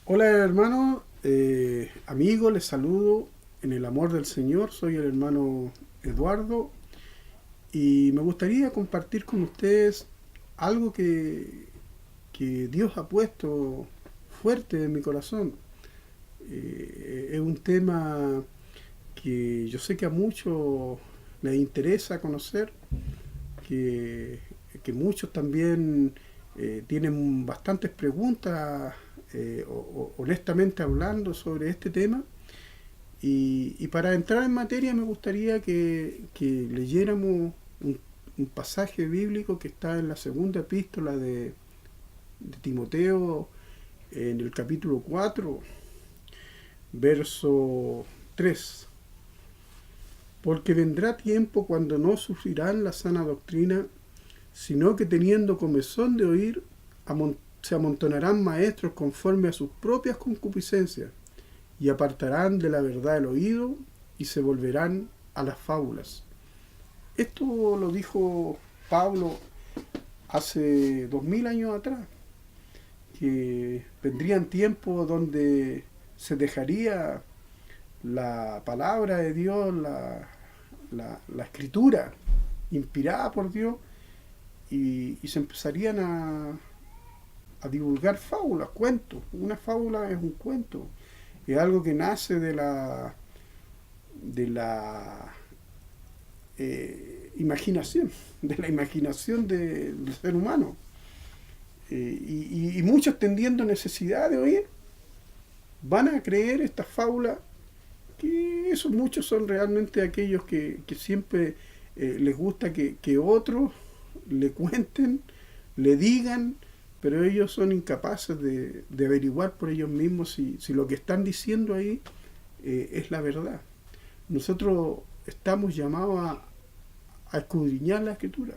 Hola hermano, amigo, les saludo en el amor del Señor, soy el hermano Eduardo y me gustaría compartir con ustedes algo que Dios ha puesto fuerte en mi corazón. Es un tema que yo sé que a muchos les interesa conocer, que, que muchos también tienen bastantes preguntas, honestamente hablando sobre este tema. Y para entrar en materia me gustaría que leyéramos un pasaje bíblico que está en la segunda epístola de Timoteo, en el capítulo 4 verso 3. Porque vendrá tiempo cuando no sufrirán la sana doctrina, sino que teniendo comezón de oír, se amontonarán maestros conforme a sus propias concupiscencias, y apartarán de la verdad el oído, y se volverán a las fábulas. Esto lo dijo Pablo hace 2000 años atrás, que vendrían tiempos donde se dejaría la palabra de Dios, la escritura inspirada por Dios, y se empezarían a divulgar fábulas, cuentos. Una fábula es un cuento, es algo que nace de la imaginación, de la imaginación del ser humano. Y muchos teniendo necesidad de oír, van a creer estas fábulas, que esos muchos son realmente aquellos que siempre les gusta que otros le cuenten, le digan, pero ellos son incapaces de averiguar por ellos mismos si lo que están diciendo ahí es la verdad. Nosotros estamos llamados a escudriñar la escritura.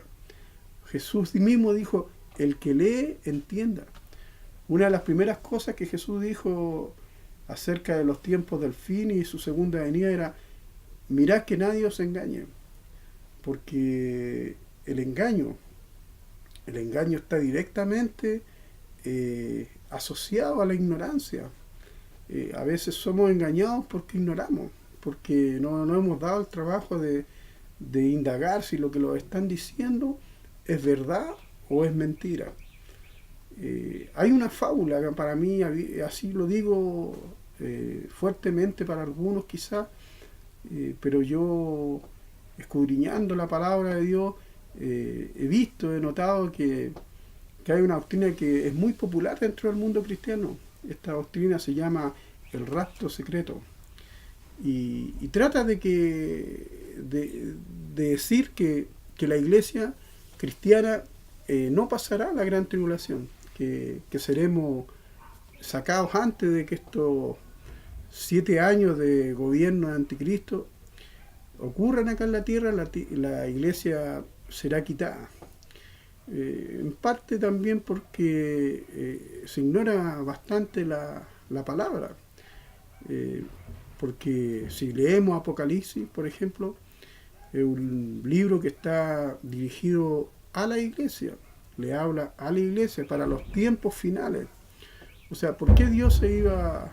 Jesús mismo dijo, el que lee, entienda. Una de las primeras cosas que Jesús dijo acerca de los tiempos del fin y su segunda venida era, mirad que nadie os engañe, porque el engaño, el engaño está directamente asociado a la ignorancia. A veces somos engañados porque ignoramos, porque no hemos dado el trabajo de indagar si lo que nos están diciendo es verdad o es mentira. Hay una fábula que para mí, así lo digo fuertemente para algunos quizás, pero yo escudriñando la palabra de Dios he visto, he notado que hay una doctrina que es muy popular dentro del mundo cristiano. Esta doctrina se llama el rapto secreto y trata de decir que la iglesia cristiana no pasará la gran tribulación, que seremos sacados antes de que estos 7 años de gobierno de anticristo ocurran acá en la tierra. La iglesia será quitada. En parte también porque se ignora bastante la palabra. Eh, Porque si leemos Apocalipsis, por ejemplo, es un libro que está dirigido a la iglesia, le habla a la iglesia para los tiempos finales. O sea, ¿por qué Dios se iba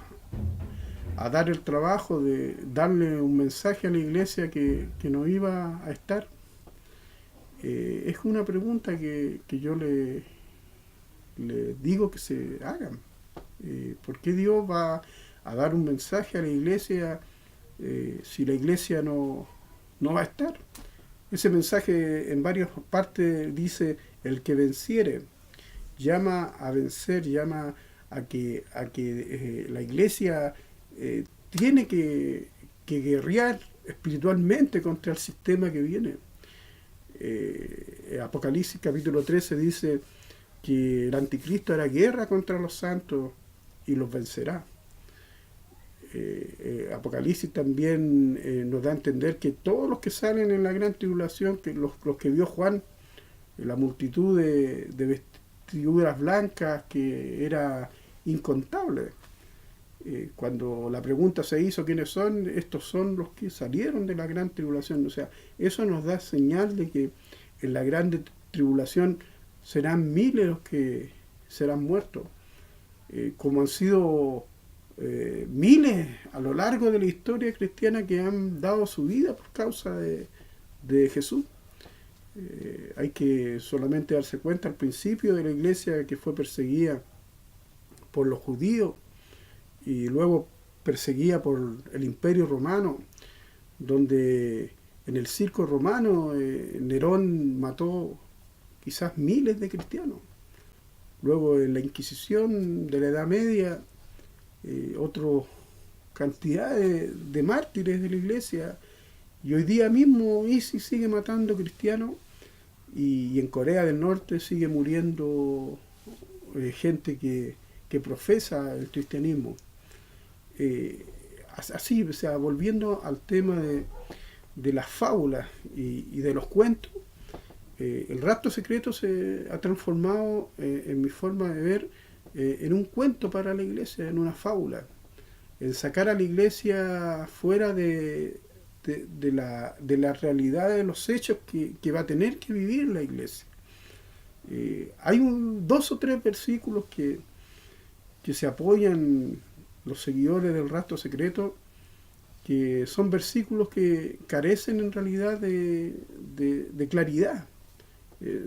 a dar el trabajo de darle un mensaje a la iglesia que no iba a estar? Es una pregunta que yo le digo que se hagan. ¿Por qué Dios va a dar un mensaje a la iglesia si la iglesia no va a estar? Ese mensaje en varias partes dice, el que venciere, llama a vencer, llama a que la iglesia tiene que guerrear espiritualmente contra el sistema que viene. Apocalipsis capítulo 13 dice que el anticristo hará guerra contra los santos y los vencerá. Apocalipsis también nos da a entender que todos los que salen en la gran tribulación, que los que vio Juan, la multitud de vestiduras blancas que era incontable. Cuando la pregunta se hizo quiénes son, estos son los que salieron de la gran tribulación. O sea, eso nos da señal de que en la gran tribulación serán miles los que serán muertos. como han sido miles a lo largo de la historia cristiana que han dado su vida por causa de Jesús. Hay que solamente darse cuenta al principio de la iglesia, que fue perseguida por los judíos y luego perseguida por el Imperio Romano, donde en el circo romano Nerón mató quizás miles de cristianos. Luego en la Inquisición de la Edad Media, otra cantidad de mártires de la iglesia, y hoy día mismo ISIS sigue matando cristianos, y en Corea del Norte sigue muriendo gente que profesa el cristianismo. Así, o sea, volviendo al tema de las fábulas y de los cuentos, el Rapto Secreto se ha transformado, en mi forma de ver, en un cuento para la iglesia, en una fábula, en sacar a la iglesia fuera de la realidad de los hechos que va a tener que vivir la iglesia. Hay dos o tres versículos que se apoyan los seguidores del Rapto Secreto, que son versículos que carecen en realidad de claridad.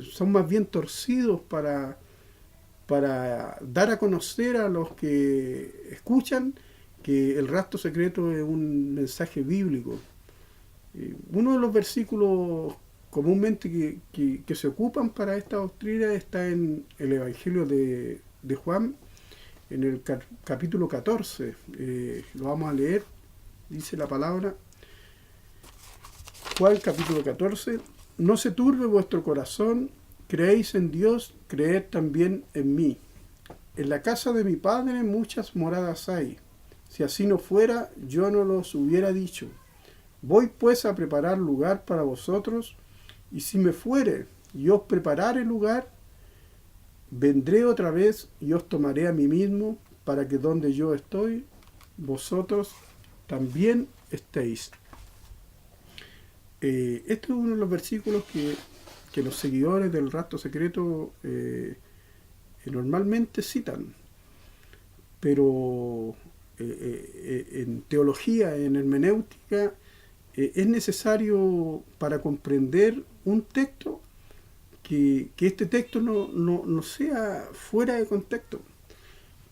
Son más bien torcidos para dar a conocer a los que escuchan que el Rapto Secreto es un mensaje bíblico. Uno de los versículos comúnmente que se ocupan para esta doctrina está en el Evangelio de Juan, en el capítulo 14. Lo vamos a leer. Dice la palabra, Juan capítulo 14, no se turbe vuestro corazón, creéis en Dios, creed también en mí. En la casa de mi Padre muchas moradas hay. Si así no fuera, yo no los hubiera dicho. Voy pues a preparar lugar para vosotros, y si me fuere y os preparare lugar, vendré otra vez y os tomaré a mí mismo, para que donde yo estoy, vosotros también estéis. Este es uno de los versículos que los seguidores del Rapto Secreto normalmente citan, pero en teología, en hermenéutica, es necesario para comprender un texto que este texto no sea fuera de contexto,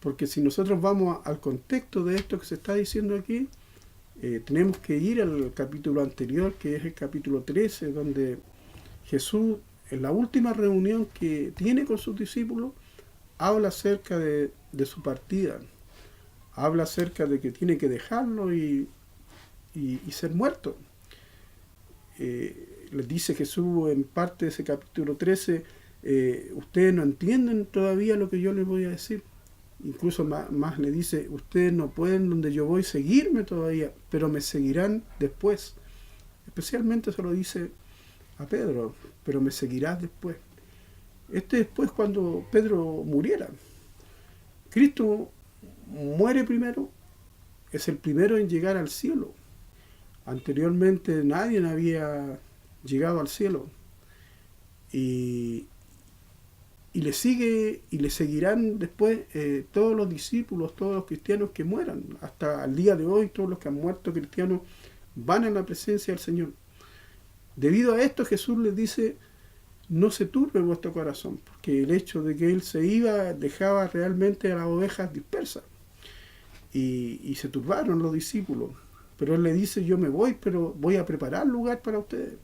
porque si nosotros vamos al contexto de esto que se está diciendo aquí, tenemos que ir al capítulo anterior, que es el capítulo 13, donde Jesús, en la última reunión que tiene con sus discípulos, habla acerca de su partida, habla acerca de que tiene que dejarlo y ser muerto. Les dice Jesús en parte de ese capítulo 13, ustedes no entienden todavía lo que yo les voy a decir. Incluso más le dice, ustedes no pueden donde yo voy seguirme todavía, pero me seguirán después. Especialmente se lo dice a Pedro, pero me seguirás después. Después cuando Pedro muriera. Cristo muere primero, es el primero en llegar al cielo. Anteriormente nadie había llegado al cielo. Y le sigue y le seguirán después todos los discípulos, todos los cristianos que mueran. Hasta el día de hoy todos los que han muerto cristianos van a la presencia del Señor. Debido a esto Jesús les dice, no se turbe vuestro corazón, porque el hecho de que Él se iba dejaba realmente a las ovejas dispersas. Y se turbaron los discípulos. Pero Él le dice, yo me voy, pero voy a preparar lugar para ustedes.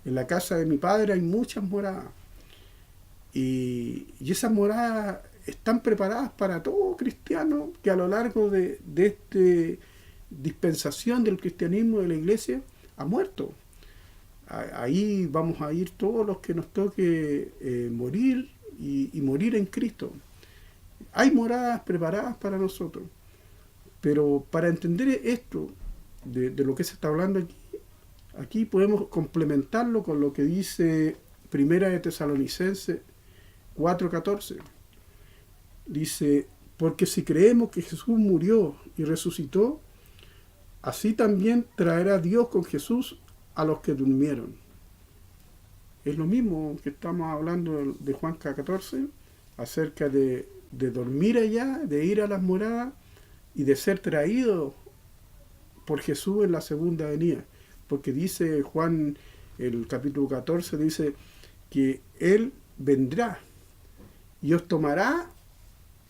En la casa de mi Padre hay muchas moradas. Y esas moradas están preparadas para todo cristiano que a lo largo de esta dispensación del cristianismo de la iglesia ha muerto. Ahí vamos a ir todos los que nos toque morir y morir en Cristo. Hay moradas preparadas para nosotros. Pero para entender esto, de lo que se está hablando aquí podemos complementarlo con lo que dice Primera de Tesalonicenses 4:14. Dice, porque si creemos que Jesús murió y resucitó, así también traerá Dios con Jesús a los que durmieron. Es lo mismo que estamos hablando de Juan 14, acerca de de dormir allá, de ir a las moradas y de ser traído por Jesús en la segunda venida. Porque dice Juan, el capítulo 14, dice que Él vendrá y os tomará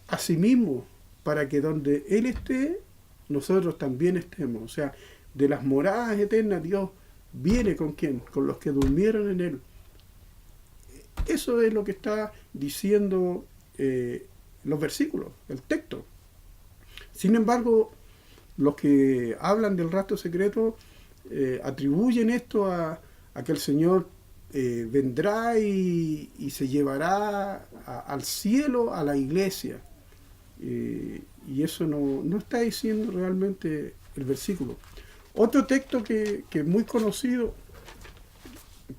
a sí mismo para que donde Él esté, nosotros también estemos. O sea, de las moradas eternas Dios viene ¿con quién? Con los que durmieron en Él. Eso es lo que está diciendo los versículos, el texto. Sin embargo, los que hablan del rapto secreto atribuyen esto a que el Señor vendrá y se llevará al cielo a la iglesia. Y eso no está diciendo realmente el versículo. Otro texto que es muy conocido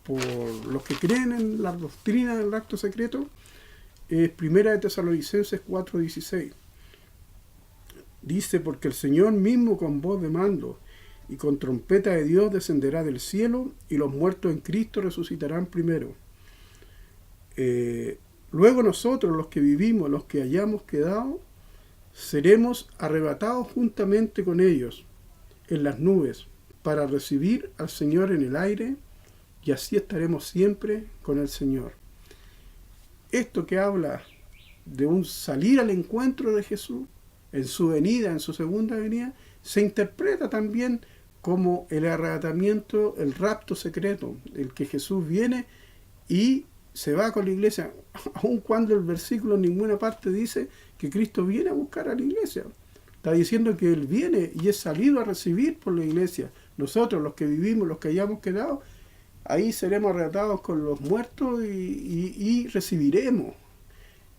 por los que creen en la doctrina del rapto secreto es 1 de Tesalonicenses 4:16. Dice, porque el Señor mismo con voz de mando y con trompeta de Dios descenderá del cielo, y los muertos en Cristo resucitarán primero. Luego nosotros, los que vivimos, los que hayamos quedado, seremos arrebatados juntamente con ellos en las nubes para recibir al Señor en el aire, y así estaremos siempre con el Señor. Esto que habla de un salir al encuentro de Jesús en su venida, en su segunda venida, se interpreta también como el arrebatamiento, el rapto secreto, el que Jesús viene y se va con la iglesia, aun cuando el versículo en ninguna parte dice que Cristo viene a buscar a la iglesia. Está diciendo que Él viene y es salido a recibir por la iglesia. Nosotros, los que vivimos, los que hayamos quedado, ahí seremos arrebatados con los muertos y recibiremos.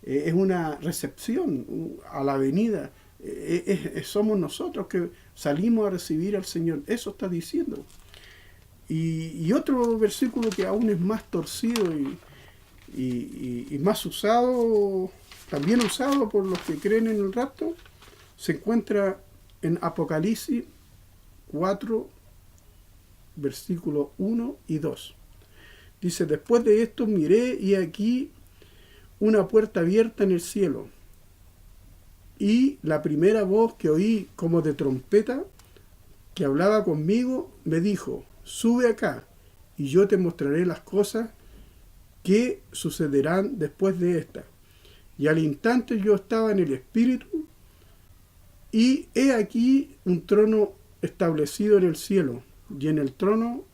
Es una recepción a la venida. Somos nosotros que salimos a recibir al Señor. Eso está diciendo. Y otro versículo que aún es más torcido y más usado, también usado por los que creen en el rapto, se encuentra en Apocalipsis 4, versículos 1 y 2. Dice, después de esto miré y aquí una puerta abierta en el cielo, y la primera voz que oí como de trompeta que hablaba conmigo me dijo, sube acá y yo te mostraré las cosas que sucederán después de esta. Y al instante yo estaba en el Espíritu, y he aquí un trono establecido en el cielo, y en el trono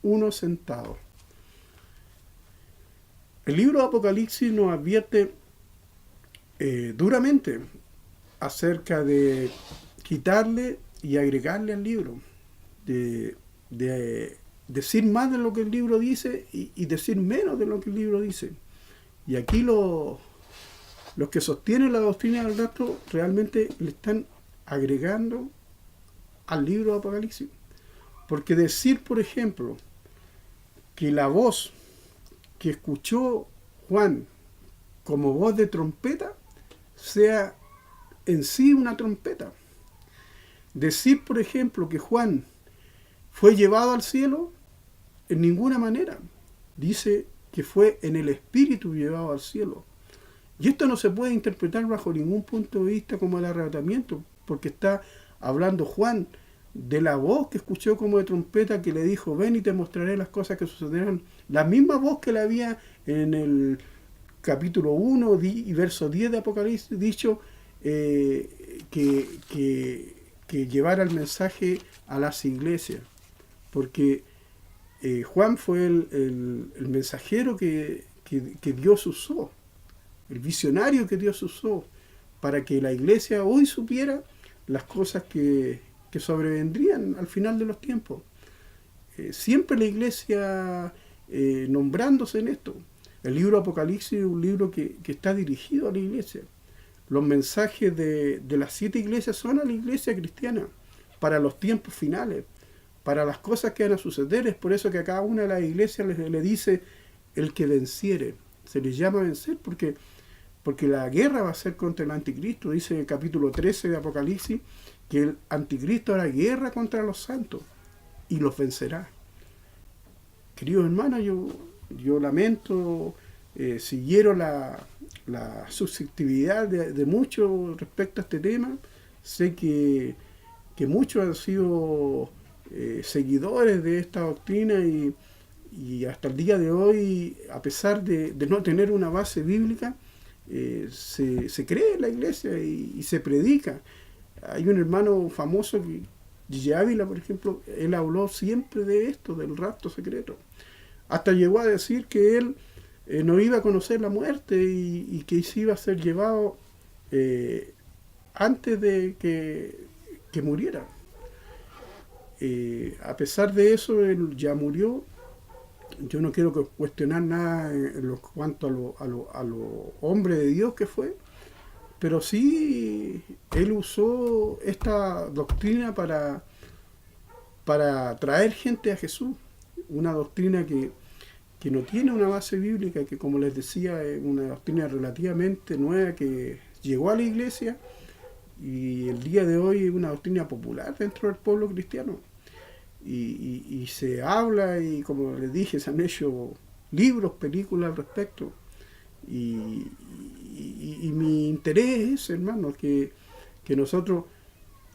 uno sentado. El libro de Apocalipsis nos advierte duramente acerca de quitarle y agregarle al libro, de decir más de lo que el libro dice y decir menos de lo que el libro dice. Y aquí los que sostienen la doctrina del rapto realmente le están agregando al libro de Apocalipsis. Porque decir, por ejemplo, que la voz que escuchó Juan como voz de trompeta sea en sí una trompeta. Decir, por ejemplo, que Juan fue llevado al cielo, en ninguna manera. Dice que fue en el Espíritu llevado al cielo. Y esto no se puede interpretar bajo ningún punto de vista como el arrebatamiento, porque está hablando Juan de la voz que escuchó como de trompeta que le dijo, ven y te mostraré las cosas que sucederán. La misma voz que le había en el capítulo 1 y verso 10 de Apocalipsis dicho que llevara el mensaje a las iglesias. Porque Juan fue el mensajero que Dios usó, el visionario que Dios usó para que la iglesia hoy supiera las cosas que sobrevendrían al final de los tiempos. Siempre la iglesia nombrándose en esto. El libro Apocalipsis es un libro que está dirigido a la iglesia. Los mensajes de las 7 iglesias son a la iglesia cristiana, para los tiempos finales, para las cosas que van a suceder. Es por eso que a cada una de las iglesias le dice el que venciere. Se les llama a vencer porque la guerra va a ser contra el anticristo. Dice en el capítulo 13 de Apocalipsis que el anticristo hará guerra contra los santos y los vencerá. Queridos hermanos, yo lamento siguieron la susceptibilidad de muchos respecto a este tema. Sé que muchos han sido seguidores de esta doctrina y hasta el día de hoy, a pesar de no tener una base bíblica, se cree en la iglesia y se predica. Hay un hermano famoso, Gigi Ávila, por ejemplo, él habló siempre de esto, del rapto secreto. Hasta llegó a decir que él no iba a conocer la muerte y que se iba a ser llevado antes de que muriera. A pesar de eso, él ya murió. Yo no quiero cuestionar nada en cuanto a lo hombre de Dios que fue, pero sí él usó esta doctrina para traer gente a Jesús. Una doctrina que no tiene una base bíblica, que como les decía es una doctrina relativamente nueva que llegó a la iglesia y el día de hoy es una doctrina popular dentro del pueblo cristiano. Y se habla y como les dije, se han hecho libros, películas al respecto. Y mi interés es, hermanos, que nosotros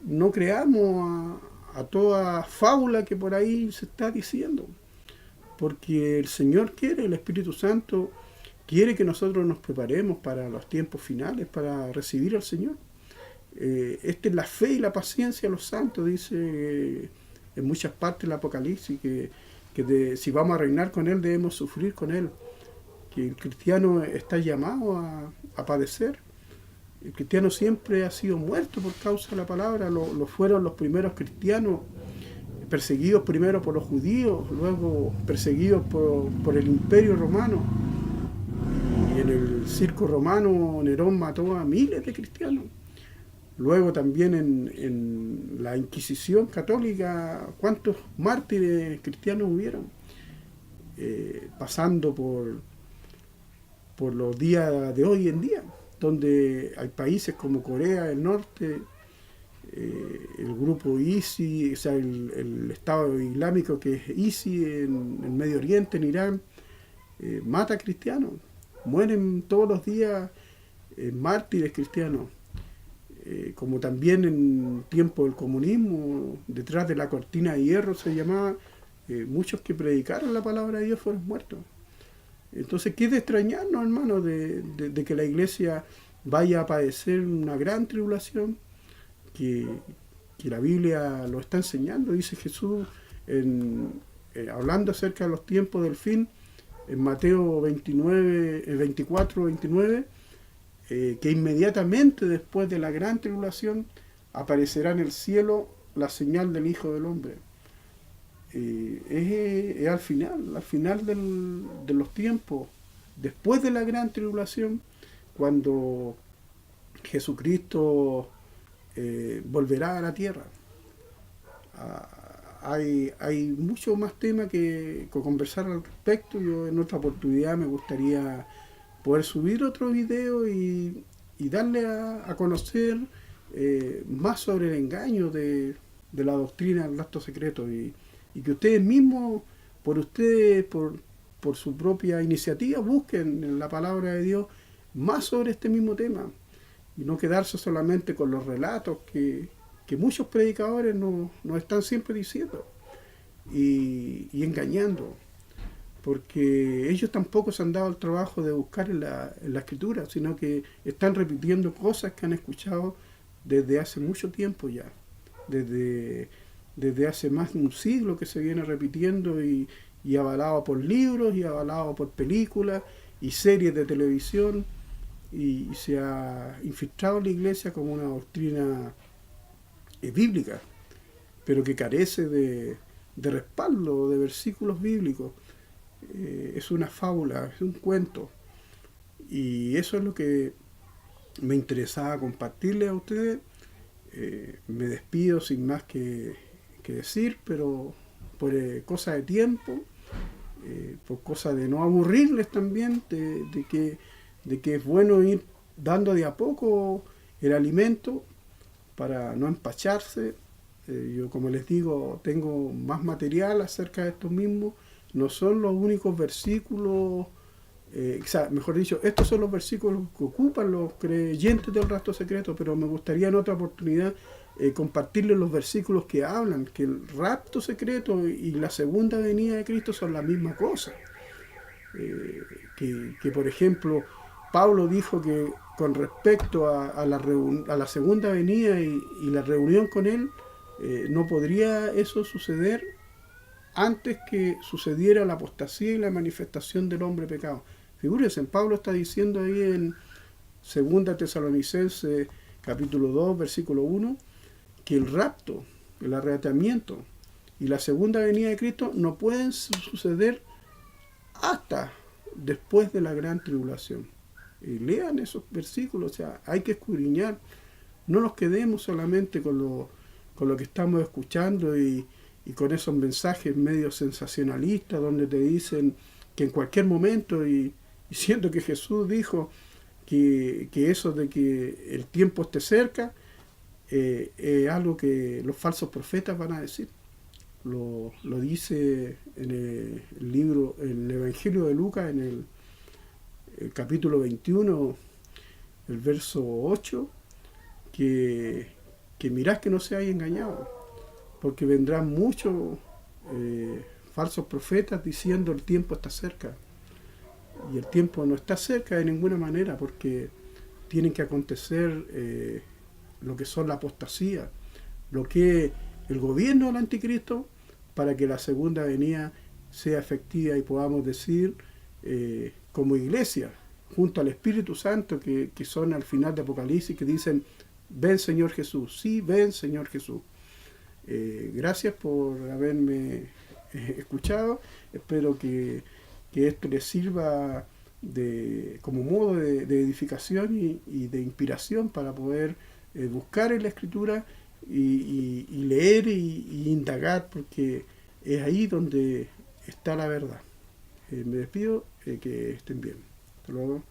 no creamos a toda fábula que por ahí se está diciendo. Porque el Señor quiere, el Espíritu Santo quiere que nosotros nos preparemos para los tiempos finales, para recibir al Señor. Esta es la fe y la paciencia de los santos, dice en muchas partes del Apocalipsis, que si vamos a reinar con Él debemos sufrir con Él. Que el cristiano está llamado a padecer. El cristiano siempre ha sido muerto por causa de la palabra. Lo fueron los primeros cristianos, perseguidos primero por los judíos, luego perseguidos por el imperio romano. Y en el circo romano Nerón mató a miles de cristianos. Luego también en la Inquisición católica, ¿cuántos mártires cristianos hubieron? Pasando por los días de hoy en día, donde hay países como Corea del Norte, el grupo ISI, o sea, el Estado Islámico que es ISI en Medio Oriente, en Irán, mata cristianos, mueren todos los días mártires cristianos. Como también en tiempo del comunismo, detrás de la cortina de hierro se llamaba, muchos que predicaron la palabra de Dios fueron muertos. Entonces, ¿qué es de extrañarnos, hermanos, de que la iglesia vaya a padecer una gran tribulación? Que la Biblia lo está enseñando, dice Jesús, hablando acerca de los tiempos del fin, en Mateo 24, 29, que inmediatamente después de la gran tribulación aparecerá en el cielo la señal del Hijo del Hombre. Es al final de los tiempos, después de la gran tribulación, cuando Jesucristo volverá a la tierra. Hay mucho más temas que conversar al respecto. Yo en otra oportunidad me gustaría poder subir otro video y darle a conocer más sobre el engaño de la doctrina del acto secreto y que ustedes mismos, por su propia iniciativa, busquen en la palabra de Dios más sobre este mismo tema y no quedarse solamente con los relatos que muchos predicadores nos están siempre diciendo y engañando, porque ellos tampoco se han dado el trabajo de buscar en la escritura, sino que están repitiendo cosas que han escuchado desde hace mucho tiempo ya, desde hace más de un siglo que se viene repitiendo y avalado por libros y avalado por películas y series de televisión, y se ha infiltrado en la iglesia como una doctrina bíblica, pero que carece de respaldo, de versículos bíblicos. Es una fábula, es un cuento, y eso es lo que me interesaba compartirles a ustedes. Me despido sin más que decir, pero por cosa de tiempo, por cosa de no aburrirles también, de que es bueno ir dando de a poco el alimento para no empacharse. Yo, como les digo, tengo más material acerca de estos mismos. No son los únicos versículos o sea, mejor dicho, estos son los versículos que ocupan los creyentes del rapto secreto, pero me gustaría en otra oportunidad compartirles los versículos que hablan que el rapto secreto y la segunda venida de Cristo son la misma cosa. Que por ejemplo, Pablo dijo que con respecto a la segunda venida y la reunión con él, no podría eso suceder antes que sucediera la apostasía y la manifestación del hombre pecado. Figúrense, Pablo está diciendo ahí en 2 Tesalonicenses capítulo 2, versículo 1, que el rapto, el arrebatamiento y la segunda venida de Cristo no pueden suceder hasta después de la gran tribulación. Y lean esos versículos, o sea, hay que escudriñar, no nos quedemos solamente con lo que estamos escuchando y con esos mensajes medio sensacionalistas donde te dicen que en cualquier momento, y siendo que Jesús dijo que eso de que el tiempo esté cerca, es algo que los falsos profetas van a decir. Lo dice en el libro, en el Evangelio de Lucas, en el capítulo 21, el verso 8, que mirad que no seáis engañados, porque vendrán muchos falsos profetas diciendo el tiempo está cerca. Y el tiempo no está cerca de ninguna manera, porque tienen que acontecer lo que son la apostasía, lo que es el gobierno del anticristo, para que la segunda venida sea efectiva y podamos decir como iglesia, junto al Espíritu Santo, que son al final de Apocalipsis, que dicen, ven Señor Jesús, sí, ven Señor Jesús. Gracias por haberme escuchado, espero que esto les sirva como modo de edificación y de inspiración para poder buscar en la Escritura y leer y indagar, porque es ahí donde está la verdad. Me despido, que estén bien. Hasta luego.